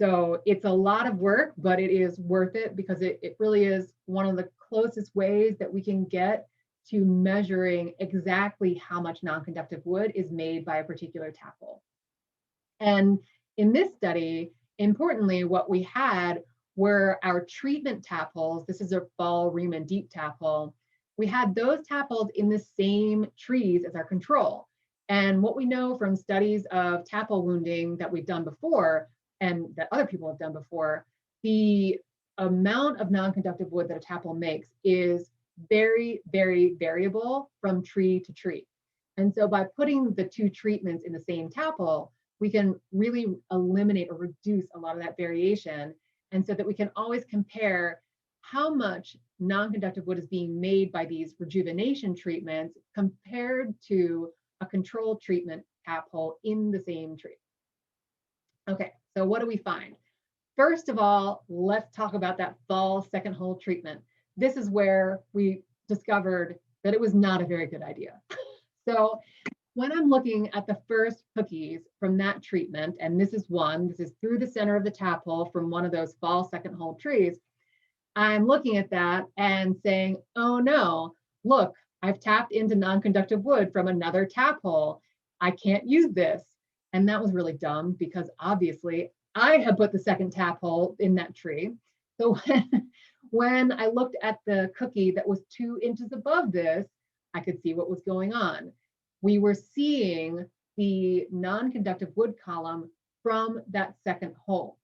So it's a lot of work, but it is worth it because it really is one of the closest ways that we can get to measuring exactly how much non-conductive wood is made by a particular taphole. And in this study, importantly, what we had were our treatment tapholes. This is a fall Riemann deep taphole. We had those tapholes in the same trees as our control. And what we know from studies of taphole wounding that we've done before and that other people have done before, the amount of non-conductive wood that a taphole makes is very, very variable from tree to tree. And so by putting the 2 treatments in the same taphole, we can really eliminate or reduce a lot of that variation. And so that we can always compare how much non-conductive wood is being made by these rejuvenation treatments compared to a controlled treatment taphole in the same tree. Okay, so what do we find? first of all, let's talk about that fall second hole treatment. This is where we discovered that it was not a very good idea. So when I'm looking at the first cookies from that treatment, and this is through the center of the tap hole from one of those fall second hole trees, I'm looking at that and saying, oh no, look, I've tapped into non-conductive wood from another tap hole. I can't use this. And that was really dumb because obviously I had put the second tap hole in that tree. So when I looked at the cookie that was 2 inches above this, I could see what was going on. We were seeing the non-conductive wood column from that second hole.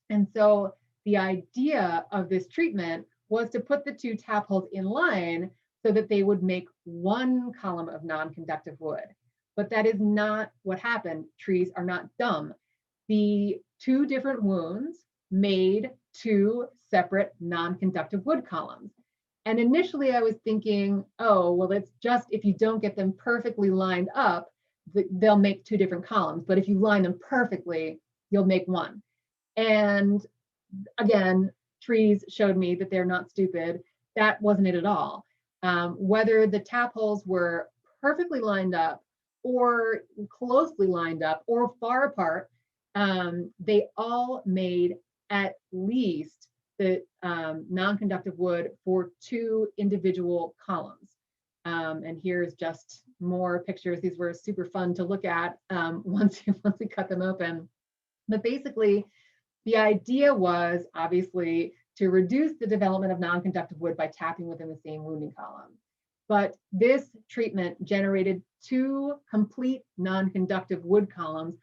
And so the idea of this treatment was to put the 2 tap holes in line so that they would make 1 column of non-conductive wood. But that is not what happened. Trees are not dumb. The 2 different wounds made 2 separate non-conductive wood columns. And initially I was thinking, oh, well, it's just if you don't get them perfectly lined up, they'll make 2 different columns. But if you line them perfectly, you'll make 1. And again, trees showed me that they're not stupid. That wasn't it at all. Whether the tap holes were perfectly lined up or closely lined up or far apart, they all made at least the non-conductive wood for 2 individual columns. And here's just more pictures. These were super fun to look at once we cut them open. But basically, the idea was obviously to reduce the development of non-conductive wood by tapping within the same wounding column. But this treatment generated 2 complete non-conductive wood columns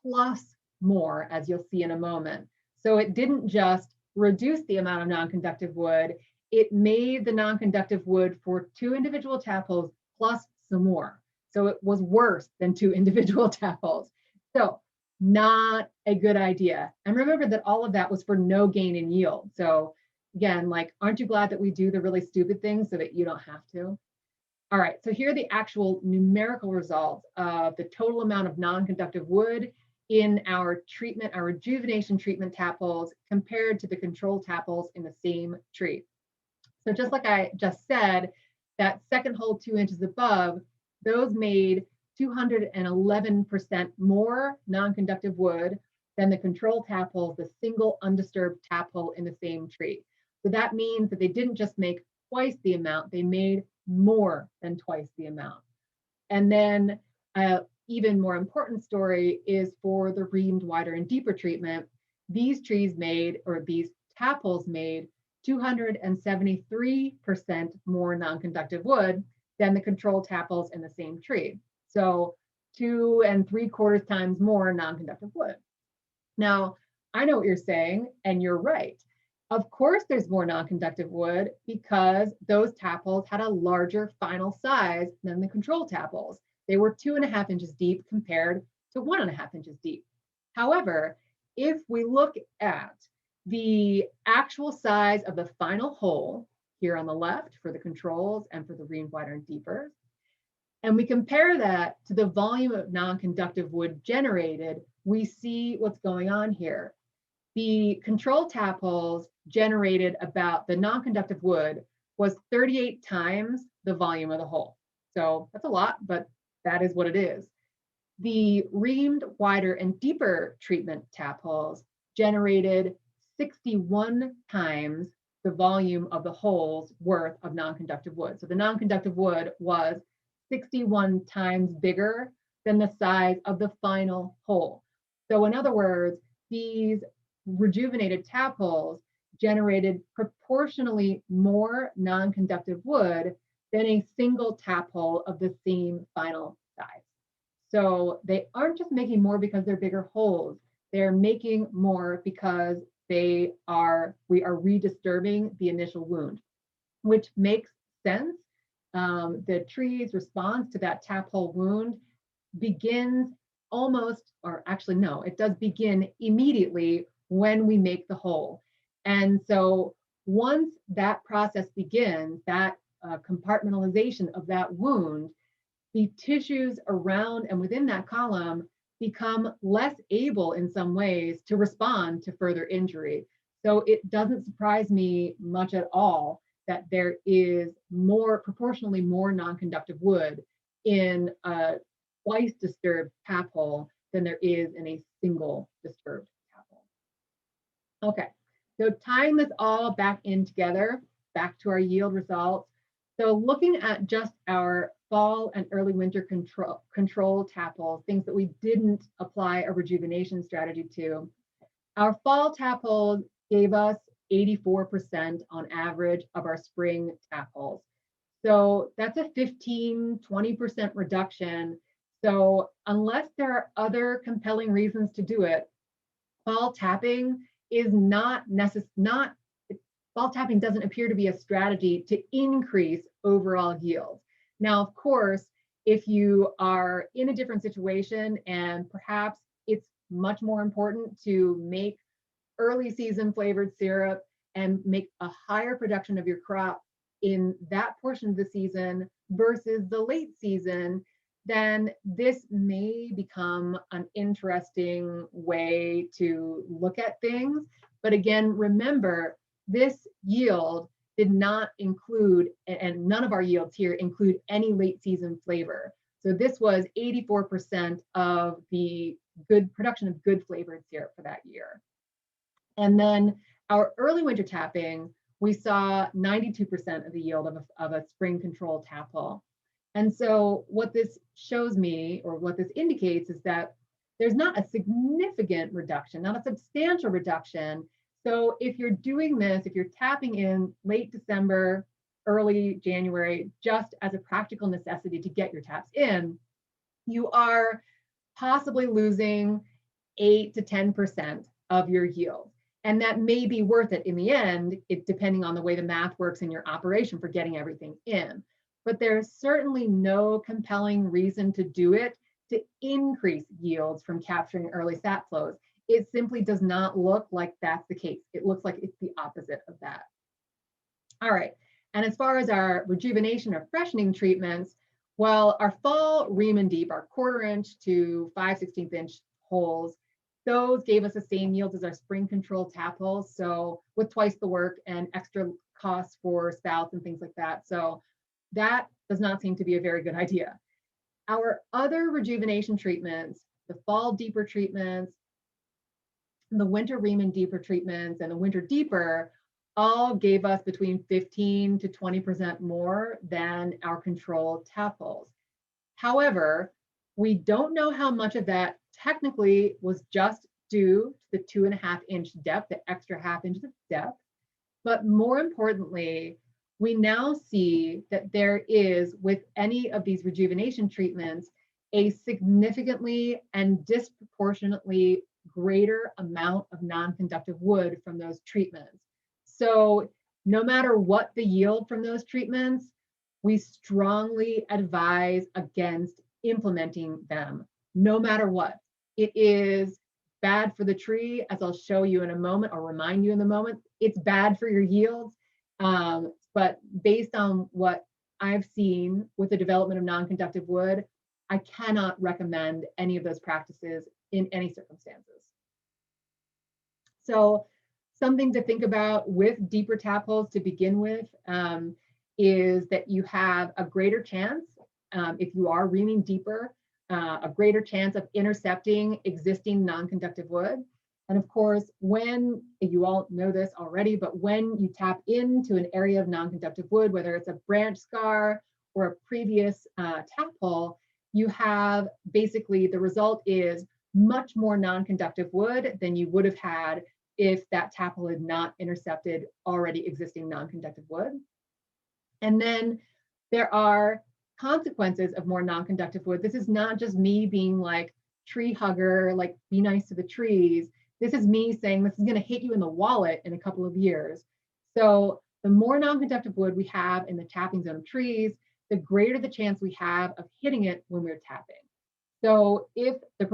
plus more, as you'll see in a moment. So it didn't just reduce the amount of non-conductive wood, it made the non-conductive wood for 2 individual tap holes plus some more. So it was worse than 2 individual tap holes. So not a good idea. And remember that all of that was for no gain in yield. So again, like, aren't you glad that we do the really stupid things so that you don't have to? All right, so here are the actual numerical results of the total amount of non-conductive wood in our treatment, our rejuvenation treatment tap holes compared to the control tap holes in the same tree. So just like I just said, that second hole 2 inches above, those made 211% more non-conductive wood than the control tap holes, the single undisturbed tap hole in the same tree. So that means that they didn't just make twice the amount, they made more than twice the amount. And then even more important story is for the reamed wider and deeper treatment. These trees made, or these tap holes made 273% more non-conductive wood than the control tap holes in the same tree. So 2 3/4 times more non-conductive wood. Now, I know what you're saying, and you're right. Of course, there's more non-conductive wood because those tap holes had a larger final size than the control tap holes. They were 2.5 inches deep compared to 1.5 inches deep. However, if we look at the actual size of the final hole here on the left for the controls and for the reamed wider and deeper, and we compare that to the volume of non-conductive wood generated, we see what's going on here. The control tap holes generated about, the non-conductive wood was 38 times the volume of the hole. So that's a lot, but that is what it is. The reamed wider and deeper treatment tap holes generated 61 times the volume of the hole's worth of non-conductive wood. So the non-conductive wood was 61 times bigger than the size of the final hole. So in other words, these rejuvenated tap holes generated proportionally more non-conductive wood than a single tap hole of the same final size. So they aren't just making more because they're bigger holes. They're making more because we are redisturbing the initial wound, which makes sense. The tree's response to that tap hole wound begins almost, or actually no, it does begin immediately when we make the hole. And so once that process begins, that compartmentalization of that wound, the tissues around and within that column become less able in some ways to respond to further injury. So it doesn't surprise me much at all that there is proportionally more non-conductive wood in a twice disturbed taphole than there is in a single disturbed taphole. Okay, so tying this all back in together, back to our yield results. So looking at just our fall and early winter control tapholes, things that we didn't apply a rejuvenation strategy to, our fall tapholes gave us 84% on average of our spring tapholes. So that's a 15-20% reduction. So unless there are other compelling reasons to do it, fall tapping is fall tapping doesn't appear to be a strategy to increase overall yield. Now, of course, if you are in a different situation and perhaps it's much more important to make early season flavored syrup and make a higher production of your crop in that portion of the season versus the late season, then this may become an interesting way to look at things. But again, remember, this yield did not include, and none of our yields here include any late season flavor. So this was 84% of the good production of good flavored syrup for that year. And then our early winter tapping, we saw 92% of the yield of a spring control taphole. And so what this shows me, or what this indicates, is that there's not a significant reduction, not a substantial reduction. So if you're doing this, if you're tapping in late December, early January, just as a practical necessity to get your taps in, you are possibly losing 8 to 10% of your yield. And that may be worth it in the end, depending on the way the math works in your operation for getting everything in. But there's certainly no compelling reason to do it to increase yields from capturing early sap flows. It simply does not look like that's the case. It looks like it's the opposite of that. All right, and as far as our rejuvenation or freshening treatments, well, our fall Riemann deep, our 1/4 inch to 5/16 inch holes, those gave us the same yields as our spring control tapholes, so with twice the work and extra costs for spouts and things like that. So that does not seem to be a very good idea. Our other rejuvenation treatments, the fall deeper treatments, the winter Riemann deeper treatments, and the winter deeper, all gave us between 15 to 20% more than our control tapholes. However, we don't know how much of that technically was just due to the 2.5 inch depth, the extra 1/2 inch of depth. But more importantly, we now see that there is, with any of these rejuvenation treatments, a significantly and disproportionately greater amount of non-conductive wood from those treatments. So no matter what the yield from those treatments, we strongly advise against implementing them, no matter what. It is bad for the tree, as I'll show you in a moment, or remind you in a moment. It's bad for your yields. But based on what I've seen with the development of non-conductive wood, I cannot recommend any of those practices in any circumstances. So something to think about with deeper tapholes to begin with is that you have a greater chance, if you are reaming deeper, a greater chance of intercepting existing non-conductive wood. And of course, when, you all know this already, but when you tap into an area of non-conductive wood, whether it's a branch scar or a previous taphole, you have basically, the result is much more non-conductive wood than you would have had if that taphole had not intercepted already existing non-conductive wood. And then there are consequences of more non-conductive wood. This is not just me being like tree hugger, like be nice to the trees. This is me saying this is going to hit you in the wallet in a couple of years. So the more non-conductive wood we have in the tapping zone of trees, the greater the chance we have of hitting it when we're tapping. So if the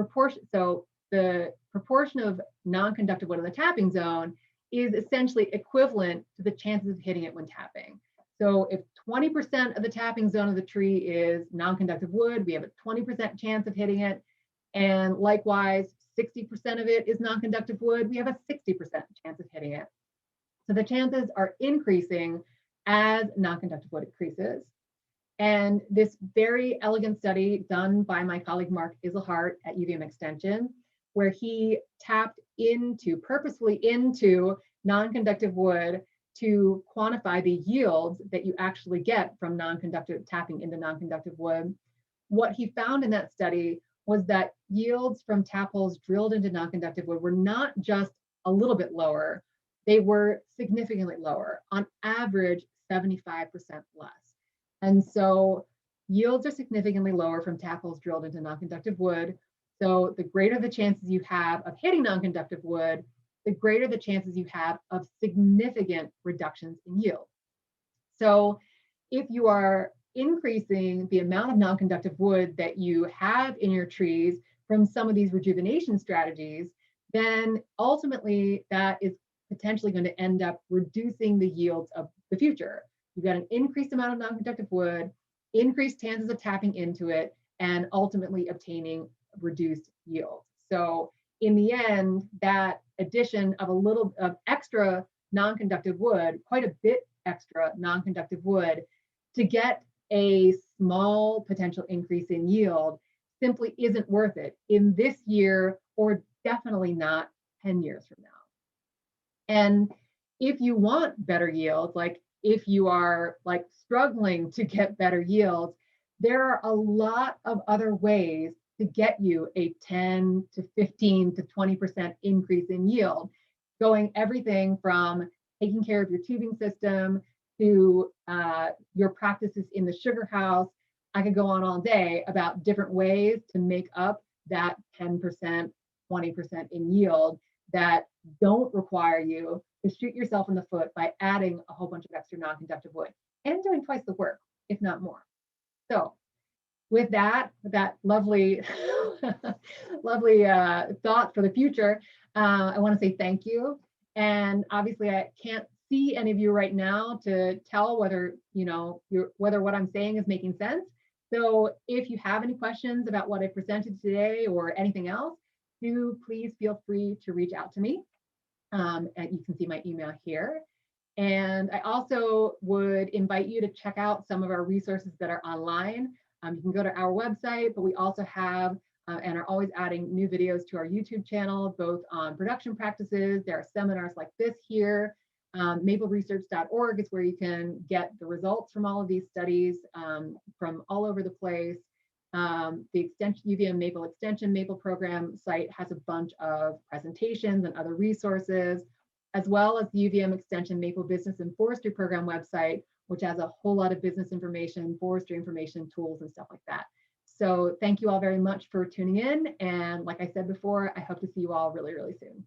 proportion of non-conductive wood in the tapping zone is essentially equivalent to the chances of hitting it when tapping. So if 20% of the tapping zone of the tree is non-conductive wood, we have a 20% chance of hitting it. And likewise, 60% of it is non-conductive wood, we have a 60% chance of hitting it. So the chances are increasing as non-conductive wood increases. And this very elegant study done by my colleague Mark Iselhart at UVM Extension, where he tapped purposefully into non-conductive wood to quantify the yields that you actually get from tapping into non-conductive wood. What he found in that study was that yields from tap holes drilled into non-conductive wood were not just a little bit lower, they were significantly lower, on average 75% less. And so yields are significantly lower from tap holes drilled into non-conductive wood. So the greater the chances you have of hitting non-conductive wood, the greater the chances you have of significant reductions in yield. So if you are increasing the amount of non-conductive wood that you have in your trees from some of these rejuvenation strategies, then ultimately that is potentially going to end up reducing the yields of the future. You've got an increased amount of non-conductive wood, increased chances of tapping into it, and ultimately obtaining reduced yields. So in the end, that addition of a little of extra non-conductive wood, quite a bit extra non-conductive wood, to get a small potential increase in yield simply isn't worth it in this year, or definitely not 10 years from now. And if you want better yields, like if you are like struggling to get better yields, there are a lot of other ways to get you a 10 to 15 to 20% increase in yield, going everything from taking care of your tubing system to your practices in the sugar house. I could go on all day about different ways to make up that 10%, 20% in yield that don't require you to shoot yourself in the foot by adding a whole bunch of extra non-conductive wood and doing twice the work, if not more. So with that lovely, lovely thought for the future, I want to say thank you. And obviously I can't see any of you right now to tell whether, whether what I'm saying is making sense. So if you have any questions about what I presented today or anything else, do please feel free to reach out to me. And you can see my email here. And I also would invite you to check out some of our resources that are online. You can go to our website, but we also have and are always adding new videos to our YouTube channel, both on production practices. There are seminars like this here. Mapleresearch.org is where you can get the results from all of these studies from all over the place. The UVM Maple Extension Maple Program site has a bunch of presentations and other resources, as well as the UVM Extension Maple Business and Forestry Program website, which has a whole lot of business information, forestry information, tools, and stuff like that. So thank you all very much for tuning in. And like I said before, I hope to see you all really, really soon.